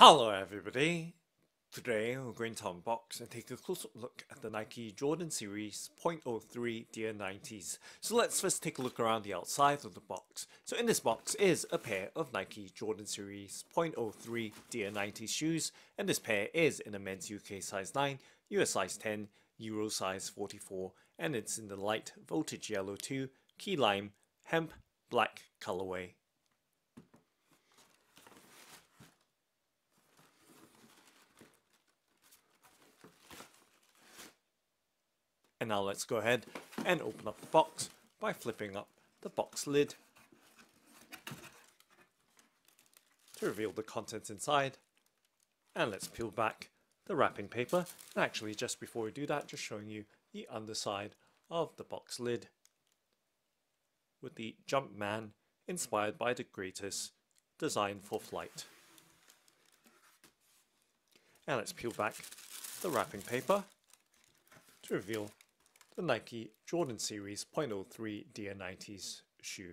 Hello everybody! Today we're going to unbox and take a close-up look at the Nike Jordan Series .03 Dear 90s. So let's first take a look around the outside of the box. So in this box is a pair of Nike Jordan Series .03 Dear 90s shoes, and this pair is in a men's UK size 9, US size 10, Euro size 44, and it's in the light voltage yellow 2, key lime, hemp, black colorway. And now let's go ahead and open up the box by flipping up the box lid to reveal the contents inside. And let's peel back the wrapping paper. And actually, just before we do that, just showing you the underside of the box lid with the Jumpman inspired by the greatest design for flight. And let's peel back the wrapping paper to reveal the Nike Jordan Series .03 Dear 90s shoe.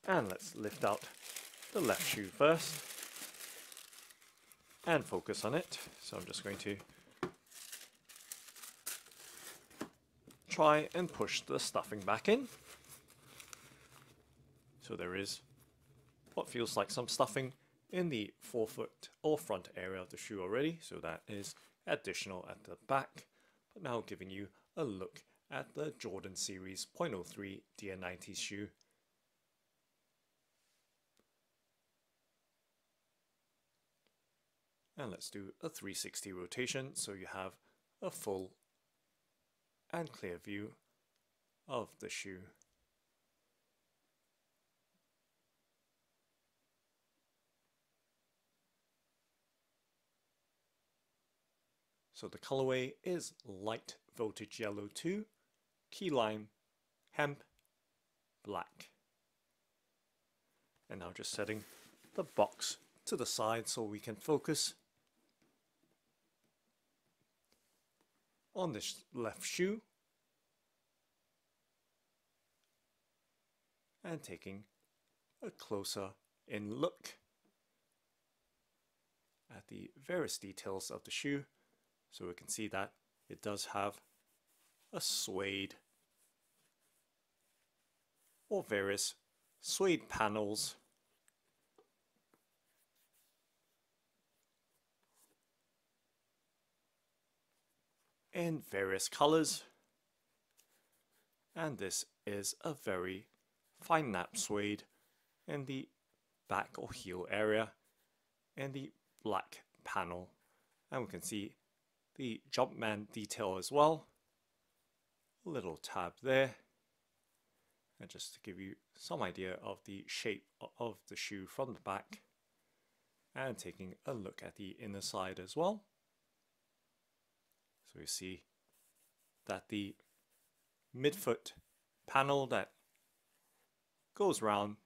And let's lift out the left shoe first and focus on it. So I'm just going to try and push the stuffing back in. So there is what feels like some stuffing in the forefoot or front area of the shoe already, so that is additional at the back. But now giving you a look at the Jordan Series .03 Dear 90s shoe. And let's do a 360 rotation so you have a full and clear view of the shoe. So the colorway is light voltage yellow 2, key lime, hemp, black. And now just setting the box to the side so we can focus on this left shoe and taking a closer in look at the various details of the shoe. So we can see that it does have a suede or various suede panels in various colors, and this is a very fine nap suede in the back or heel area and the black panel, and we can see the Jumpman detail as well, a little tab there, and just to give you some idea of the shape of the shoe from the back, and taking a look at the inner side as well. So you see that the midfoot panel that goes round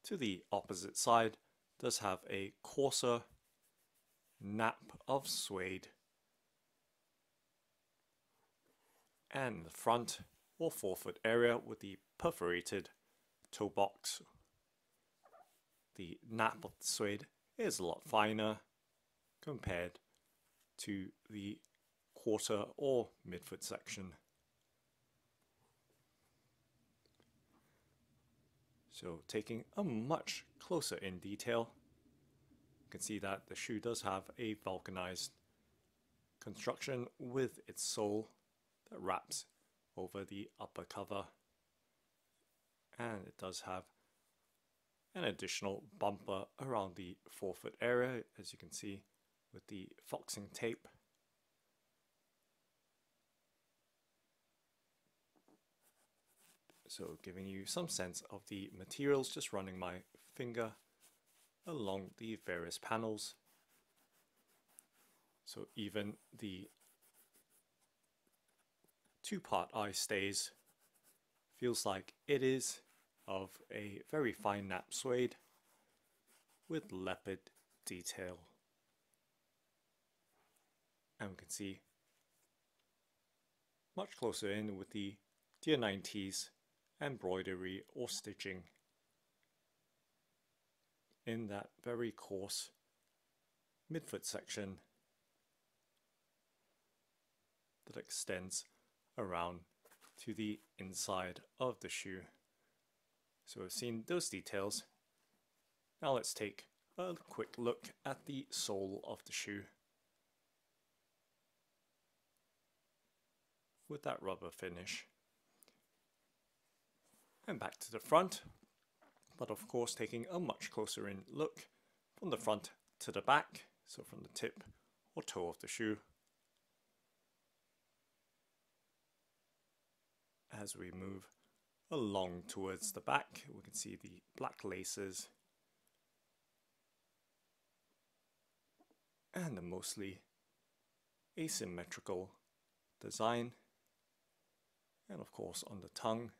to the opposite side does have a coarser nap of suede, and the front or forefoot area with the perforated toe box, the nap of the suede is a lot finer compared to the quarter or midfoot section. So taking a much closer in detail, you can see that the shoe does have a vulcanized construction with its sole that wraps over the upper cover, and it does have an additional bumper around the forefoot area, as you can see with the foxing tape. So giving you some sense of the materials, just running my finger along the various panels. So even the two-part eye stays feels like it is of a very fine nap suede with leopard detail. And we can see much closer in with the Dear 90s embroidery or stitching in that very coarse midfoot section that extends around to the inside of the shoe. So we've seen those details. Now let's take a quick look at the sole of the shoe. With that rubber finish. And back to the front, but of course taking a much closer in look from the front to the back, so from the tip or toe of the shoe. As we move along towards the back, we can see the black laces and the mostly asymmetrical design, and of course on the tongue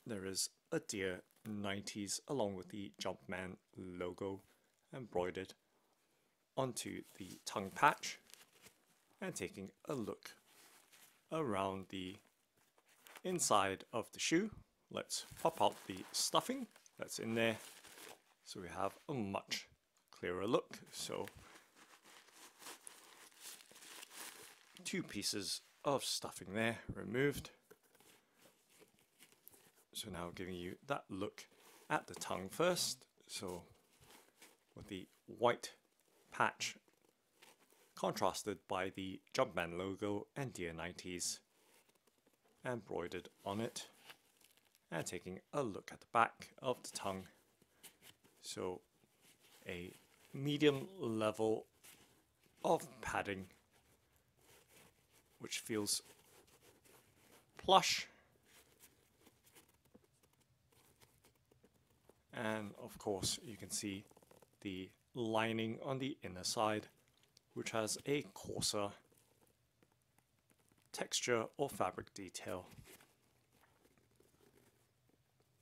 there is a deer 90s along with the Jumpman logo embroidered onto the tongue patch. And taking a look around the inside of the shoe, let's pop out the stuffing that's in there so we have a much clearer look. So 2 pieces of stuffing there removed. So now giving you that look at the tongue first. So with the white patch contrasted by the Jumpman logo and deer 90s embroidered on it. And taking a look at the back of the tongue. So a medium level of padding which feels plush, and of course you can see the lining on the inner side which has a coarser texture or fabric detail.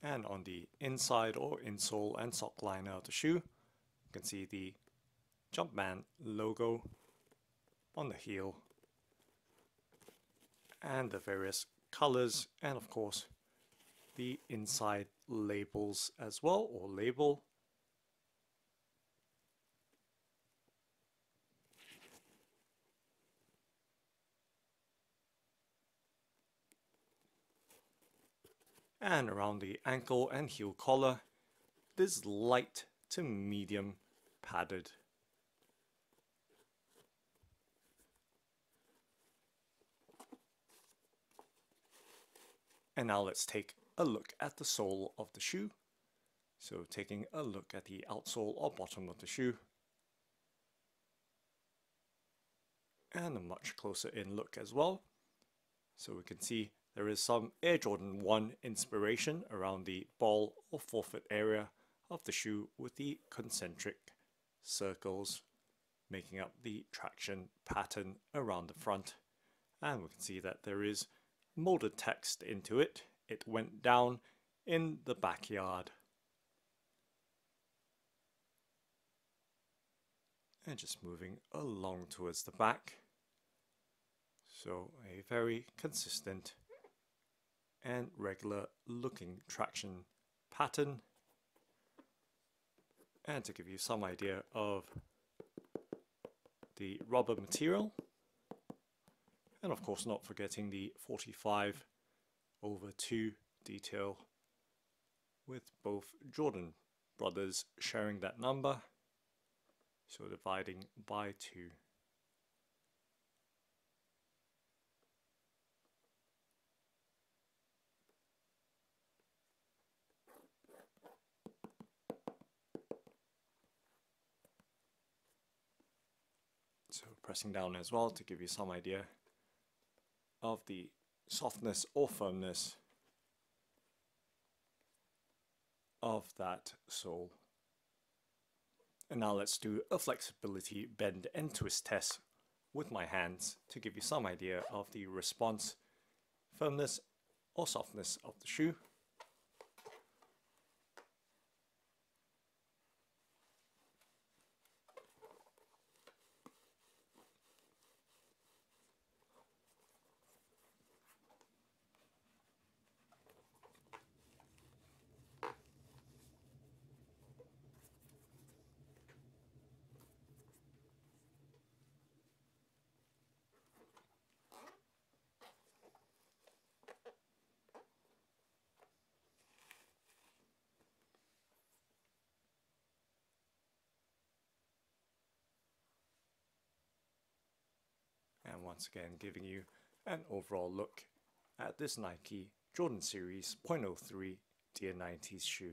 And on the inside or insole and sock liner of the shoe, you can see the Jumpman logo on the heel and the various colors, and of course the inside labels as well, or label. And around the ankle and heel collar, this light to medium padded. And now let's take a look at the sole of the shoe. So taking a look at the outsole or bottom of the shoe. And a much closer in look as well. So we can see there is some Air Jordan 1 inspiration around the ball or forefoot area of the shoe with the concentric circles making up the traction pattern around the front. And we can see that there is molded text into it. It went down in the backyard. And just moving along towards the back. So a very consistent and regular looking traction pattern. And to give you some idea of the rubber material, and of course not forgetting the 45/2 detail with both Jordan brothers sharing that number, so dividing by 2. So pressing down as well to give you some idea of the softness or firmness of that sole. And now let's do a flexibility bend and twist test with my hands to give you some idea of the response, firmness or softness of the shoe. once again giving you an overall look at this Nike Jordan Series 0.03 Dear 90s shoe.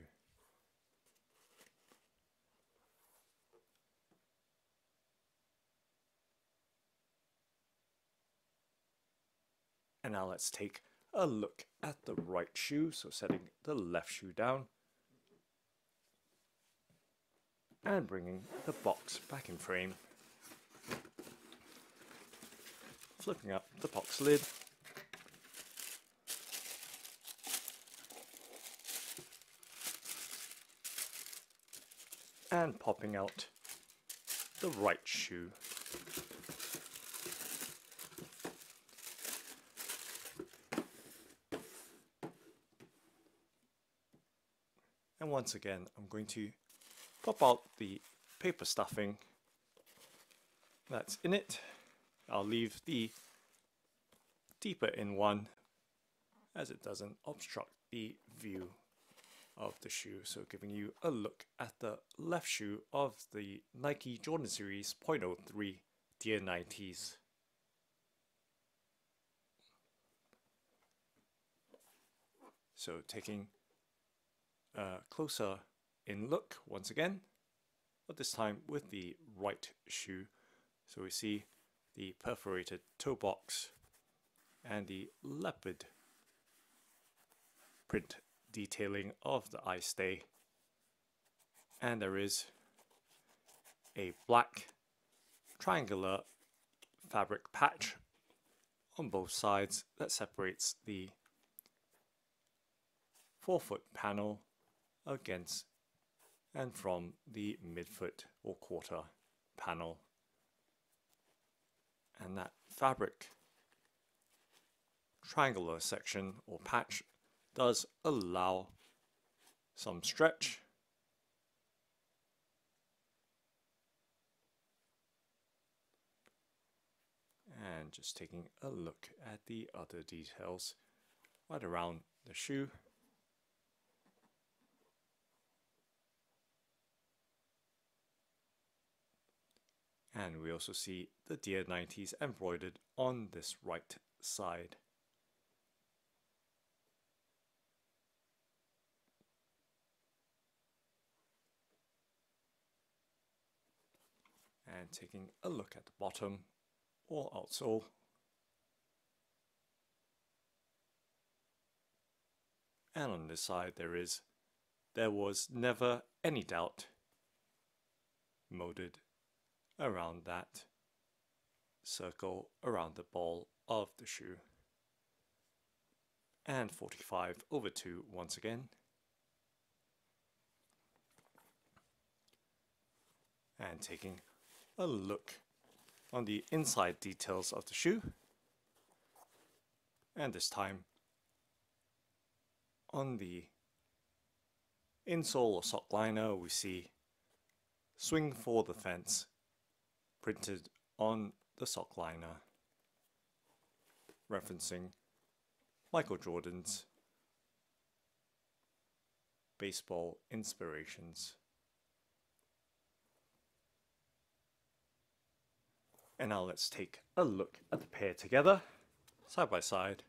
And now let's take a look at the right shoe, so setting the left shoe down and bringing the box back in frame. Flipping up the box lid and popping out the right shoe. And once again, I'm going to pop out the paper stuffing that's in it. I'll leave the deeper in one as it doesn't obstruct the view of the shoe. So giving you a look at the left shoe of the Nike Jordan Series 0.03 Dear 90s. So taking a closer in look once again, but this time with the right shoe. So we see the perforated toe box and the leopard print detailing of the eye stay, and there is a black triangular fabric patch on both sides that separates the forefoot panel against and from the midfoot or quarter panel. And that fabric triangular section or patch does allow some stretch, and just taking a look at the other details right around the shoe. And we also see the Dear 90s embroidered on this right side. And taking a look at the bottom or outsole. And on this side there was never any doubt moded around that circle around the ball of the shoe. And 45/2 once again. And taking a look on the inside details of the shoe, and this time on the insole or sock liner we see "Swing for the Fence" printed on the sock liner, referencing Michael Jordan's baseball inspirations. And now let's take a look at the pair together, side by side.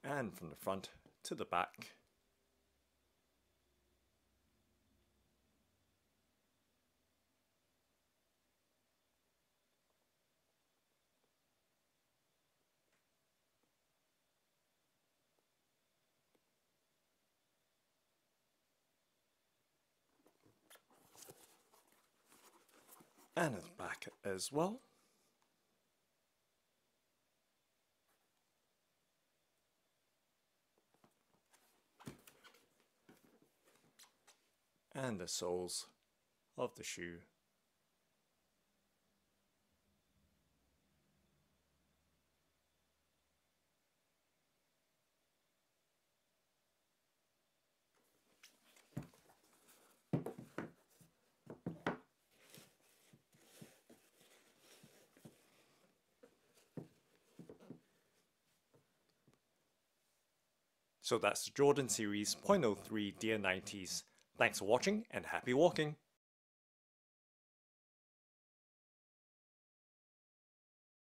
And from the front to the back. And at the back as well. And the soles of the shoe. So that's the Jordan Series .03 Dear 90s. Thanks for watching and happy walking!